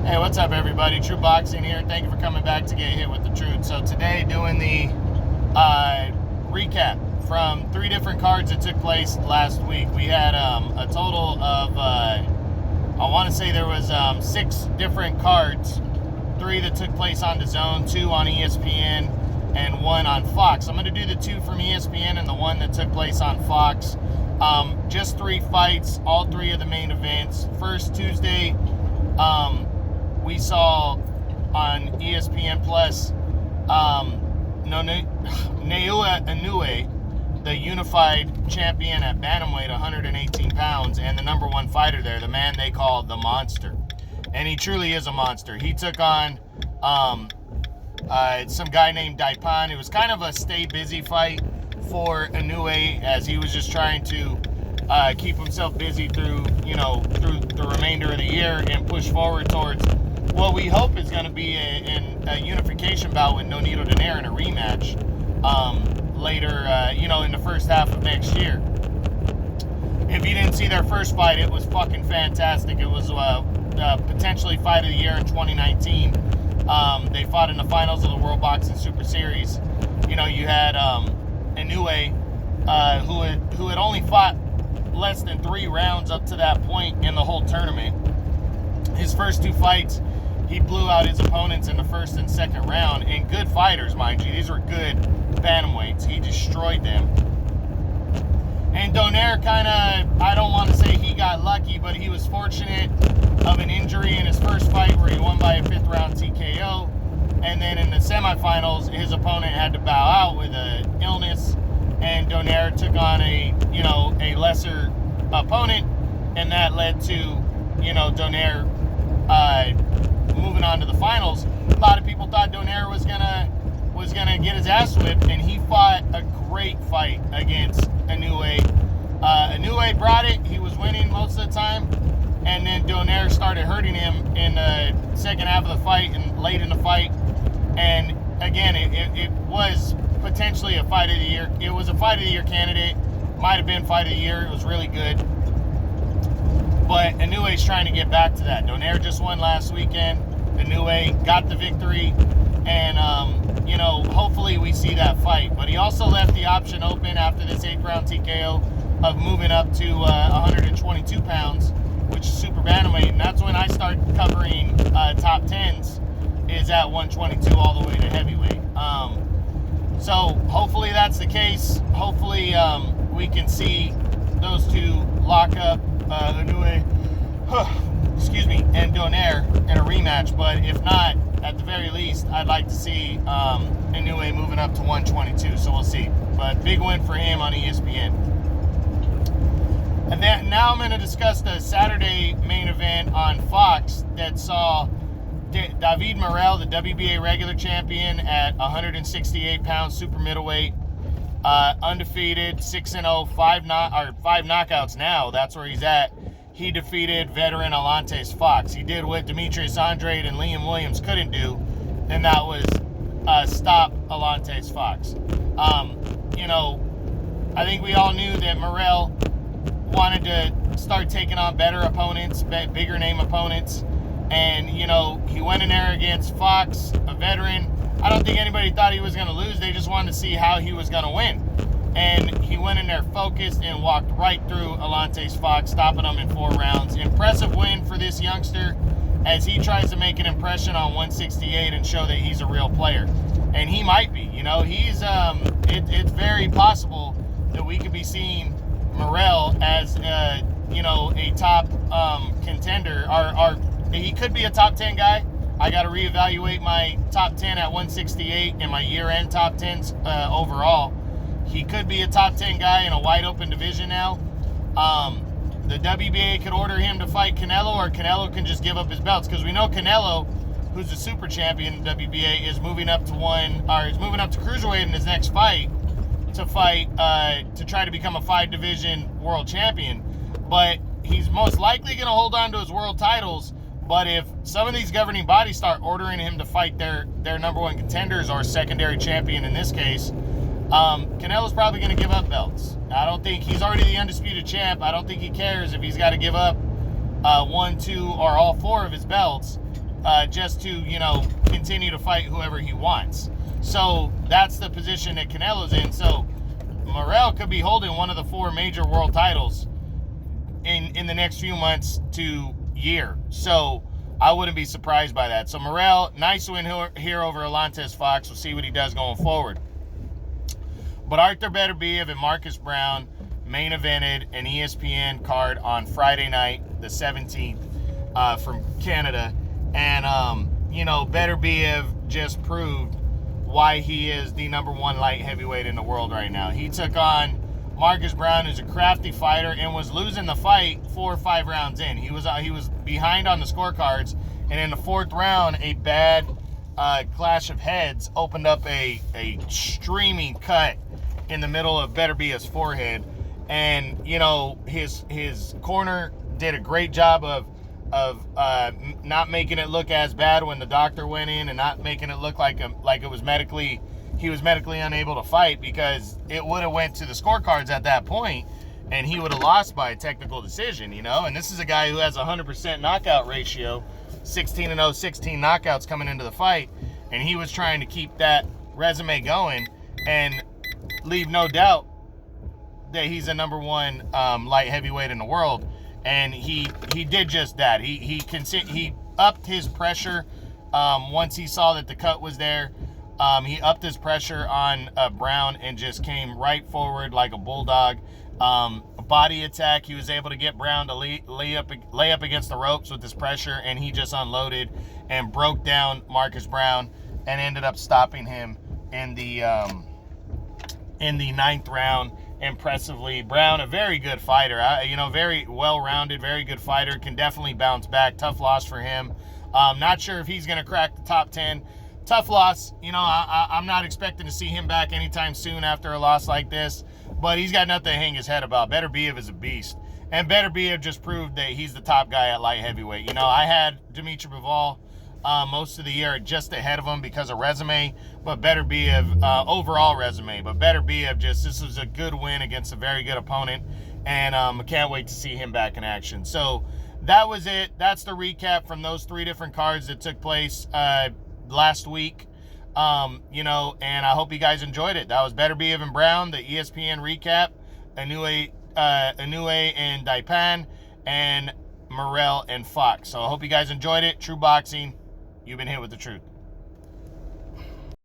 Hey, what's up, everybody? True Boxing here. Thank you for coming back to Get Hit with the Truth. So today, doing the recap from 3 different cards that took place last week. We had a total of, I want to say there was 6 different cards, 3 that took place on DAZN, 2 on ESPN, and 1 on Fox. I'm going to do the 2 from ESPN and the 1 that took place on Fox. Just 3 fights, all 3 of the main events. First, Tuesday, we saw on ESPN Plus Naoya Inoue, the unified champion at bantamweight, 118 pounds, and the number 1 fighter there, the man they call the Monster. And he truly is a monster. He took on some guy named Daipan. It was kind of a stay busy fight for Inoue, as he was just trying to keep himself busy through the remainder of the year and push forward towards what we hope is going to be a unification bout with Nonito Donaire in a rematch later, in the first half of next year. If you didn't see their first fight, it was fucking fantastic. It was potentially fight of the year in 2019. They fought in the finals of the World Boxing Super Series. You had Inoue, who had only fought less than 3 rounds up to that point in the whole tournament. His first 2 fights, he blew out his opponents in the first and second round, and good fighters, mind you. These were good bantamweights. He destroyed them. And Donaire I don't want to say he got lucky, but he was fortunate of an injury in his first fight where he won by a 5th round TKO. And then in the semifinals, his opponent had to bow out with an illness, and Donaire took on a lesser opponent, and that led to, Donaire moving on to the finals. A lot of people thought Donaire was gonna get his ass whipped, and he fought a great fight against Inoue. Inoue brought it. He was winning most of the time, and then Donaire started hurting him in the second half of the fight and late in the fight. And again, it was potentially a fight of the year. It was a fight of the year candidate. Might have been fight of the year. It was really good. But Inoue's trying to get back to that. Donaire just won last weekend. Inoue got the victory. And, hopefully we see that fight. But he also left the option open after this 8th round TKO of moving up to 122 pounds, which is super bantamweight. And that's when I start covering top 10s, is at 122 all the way to heavyweight. So hopefully that's the case. Hopefully we can see those 2 lock up Inoue, and Donaire in a rematch. But if not, at the very least, I'd like to see Inoue moving up to 122. So we'll see. But big win for him on ESPN. And then now I'm going to discuss the Saturday main event on Fox that saw David Morrell, the WBA regular champion at 168 pounds, super middleweight, undefeated, 6-0, 5 knockouts now. That's where he's at. He defeated veteran Alantes Fox. He did what Demetrius Andrade and Liam Williams couldn't do, and that was stop Alantes Fox. I think we all knew that Morrell wanted to start taking on better opponents, bigger name opponents. And, he went in there against Fox, a veteran. I don't think anybody thought he was going to lose. They just wanted to see how he was going to win. And he went in there focused and walked right through Alantes Fox, stopping him in 4 rounds. Impressive win for this youngster as he tries to make an impression on 168 and show that he's a real player. And he might be. It's very possible that we could be seeing Morrell as, a top contender. He could be a top 10 guy. I got to reevaluate my top 10 at 168 and my year-end top 10s overall. He could be a top 10 guy in a wide-open division now. The WBA could order him to fight Canelo, or Canelo can just give up his belts, because we know Canelo, who's the super champion in the WBA, is moving up to cruiserweight in his next fight to try to become a 5-division world champion. But he's most likely going to hold on to his world titles. But if some of these governing bodies start ordering him to fight their number 1 contenders, or secondary champion in this case, Canelo's probably going to give up belts. I don't think he's already the undisputed champ. I don't think he cares if he's got to give up 1, 2, or all 4 of his belts just to, continue to fight whoever he wants. So that's the position that Canelo's in. So Morrell could be holding one of the 4 major world titles in the next few months to year. So I wouldn't be surprised by that. So Morrell, nice win here over Alantez Fox. We'll see what he does going forward. But Arthur Beterbiev and Marcus Browne main evented an ESPN card on Friday night, the 17th, from Canada. And, Beterbiev just proved why he is the number 1 light heavyweight in the world right now. He took on Marcus Browne, who's a crafty fighter, and was losing the fight 4 or 5 rounds in. He was behind on the scorecards, and in the 4th round, a bad clash of heads opened up a streaming cut in the middle of Beterbiev's forehead. And, his corner did a great job of not making it look as bad when the doctor went in, and not making it look like it was he was medically unable to fight, because it would have went to the scorecards at that point and he would have lost by a technical decision, and this is a guy who has a 100% knockout ratio, 16-0, 16 knockouts coming into the fight, and he was trying to keep that resume going and leave no doubt that he's a number 1 light heavyweight in the world. And he did just that. He upped his pressure once he saw that the cut was there. He upped his pressure on Browne and just came right forward like a bulldog. Body attack. He was able to get Browne to lay up against the ropes with his pressure, and he just unloaded and broke down Marcus Browne and ended up stopping him in the 9th round. Impressively. Browne, a very good fighter, very well-rounded, very good fighter, can definitely bounce back. Tough loss for him. Not sure if he's going to crack the top 10. Tough loss. I'm not expecting to see him back anytime soon after a loss like this, but he's got nothing to hang his head about. Beterbiev is a beast, and Beterbiev just proved that he's the top guy at light heavyweight. I had Dimitri Bivol most of the year just ahead of him because of resume, but Beterbiev, overall resume, but Beterbiev this was a good win against a very good opponent, and I can't wait to see him back in action. So that was it. That's the recap from those 3 different cards that took place last week, and I hope you guys enjoyed it. That was Beterbiev and Browne, the ESPN recap, Inoue and Daipan, and Morrell and Fox. So I hope you guys enjoyed it. True Boxing, you've been hit with the truth.